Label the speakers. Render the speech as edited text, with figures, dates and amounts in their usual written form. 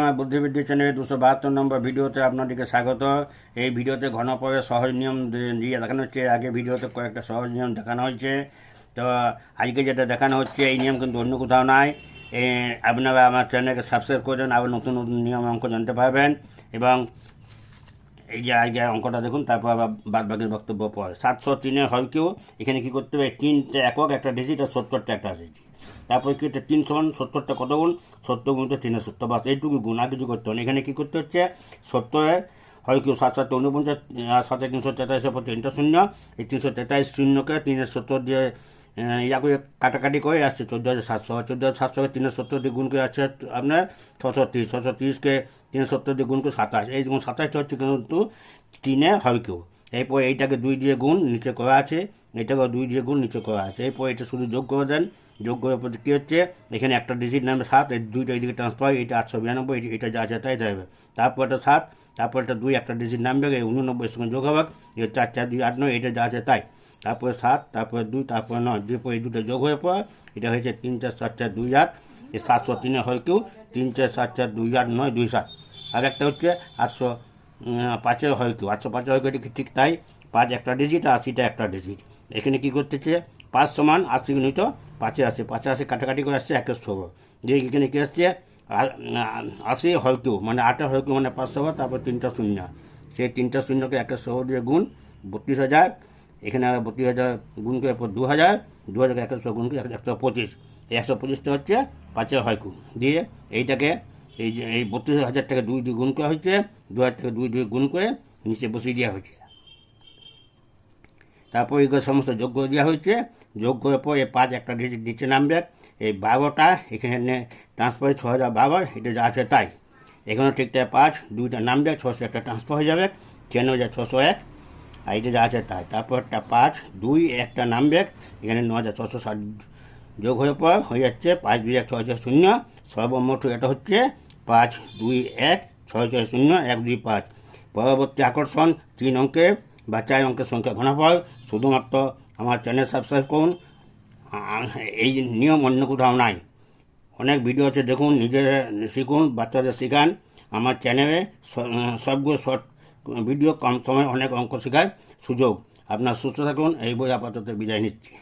Speaker 1: আমার বুদ্ধিবৃদ্ধি চ্যানেলের 272 নম্বর ভিডিওতে আপনাদেরকে স্বাগত। এই ভিডিওতে ঘনপথের সহজ নিয়ম দিয়ে দেখানো হচ্ছে। আগে ভিডিওতে কয়েকটা সহজ নিয়ম দেখানো হয়েছে, তো আজকে যেটা দেখানো হচ্ছে এই নিয়ম কিন্তু অন্য কোথাও নাই। আপনারা আমার চ্যানেলকে সাবস্ক্রাইব করে দেন, আবার নতুন নতুন নিয়ম অঙ্ক জানতে পারবেন। এবং এই যে আগে অঙ্কটা দেখুন, তারপর আবার বাদ বাকির বক্তব্য পড়ে। 703 হয় কেউ, এখানে কী করতে হবে, 3টে একক একটা ডিজিট আর 70টা একটা ডিজিট। তারপরে কী হচ্ছে, 3 সমান 70টা কত গুণ, 70 গুণ তো 370, বাস এইটুকু গুণ, আর কিছু করতে হবে। এখানে কী করতে হচ্ছে, 70 হয় কেউ 7 7 49, আর 7 343 পর 3টা শূন্য, এই 343 শূন্যকে 370 দিয়ে ইয়া করে কাটাকাটি করে আসছে 14,700, 14,700কে 370 দিয়ে গুণ করে আসছে আপনার 630, 630কে 370 দিয়ে গুণ করে 27, এই গুণ 27টা হচ্ছে কিন্তু 3 হয় কেউ। এরপর এইটাকে 2 দিয়ে গুণ নিচে করা আছে, এটাকে 2 দিয়ে গুণ নিচে করা আছে। এরপর এটা শুধু যোগ করে দেন, যোগ করার পর কী হচ্ছে, এখানে একটা ডিজিট নামে 7, এই 2টা এইদিকে ট্রান্সফার হয়, এটা 892, এটা যা আছে তাই থাকবে। তারপর এটা 7, তারপর এটা 2, একটা ডিজিট নামবে, এই 89 সঙ্গে যোগ হবে, এই 4 4 2 8 9, এটা যা আছে তাই। তারপরে 7, তারপরে 2, তারপরে 9, দিয়ে পরে এই দুটো যোগ হয়ে পড়ে, এটা হয়েছে 3 4 7 4 2 8, এই 703 হয় কেউ 3 4 7 4 2 8 9 2 7। আর একটা হচ্ছে 805 হয় কেউ, 805 হয় কেউ, ঠিক তাই, 5 একটা ডিজিট আর 80টা একটা ডিজিট। এখানে কী করতেছে, 5 সমান 80 গুণিত 5 আসে, 5 আসে কাটাকাটি করে আসছে 100, দিয়ে এখানে কী আসছে, 80 হয় কেউ মানে 8 হয় কেউ মানে 500, তারপর 3টা শূন্য, সেই 3টা শূন্যকে 100 দিয়ে গুণ 32,000, এখানে 32,000 গুণ করে পর 2,000, 2,000কে 100 গুণ করে 125, এই 125টা হচ্ছে 5 হয় কেউ। দিয়ে এইটাকে এই যে এই 32,000টাকে 2 দিয়ে গুণ করা হয়েছে, 2,000টাকে 2 দিয়ে গুণ করে নিচে বসিয়ে দেওয়া হয়েছে। তারপর এগুলো সমস্ত যোগ করে দেওয়া হয়েছে, যোগ করার পর এই 5 একটা ডিজিট নিচে নামবে, এই 12টা এখানে ট্রান্সফার 6,012, এটা যা আছে তাই। এখানেও ঠিক তাই, 5 2টা নামবে, 600 একটা ট্রান্সফার হয়ে যাবে, 96,601, আর এটা যা আছে তাই। তারপর একটা 5 2 একটা নামবে, এখানে 9,660 যোগ হয়ে পর হয়ে যাচ্ছে 5 2 1 6 6 0, সর্বমোট এটা হচ্ছে 5 2 1 6 6 0 1 2 5। পরবর্তী আকর্ষণ 3 অঙ্কে বা 4 অঙ্কের সংখ্যা ঘনফল, শুধুমাত্র আমার চ্যানেল সাবস্ক্রাইব করুন। এই নিয়ম অন্য কোথাও নাই। অনেক ভিডিও আছে, দেখুন, নিজে শিখুন, বাচ্চাদের শেখান। আমার চ্যানেলে সবগুলো শর্ট ভিডিও, কম সময় অনেক অঙ্ক শেখার সুযোগ। আপনার সুস্থ থাকুন, এই বই আপাতত বিদায় নিচ্ছি।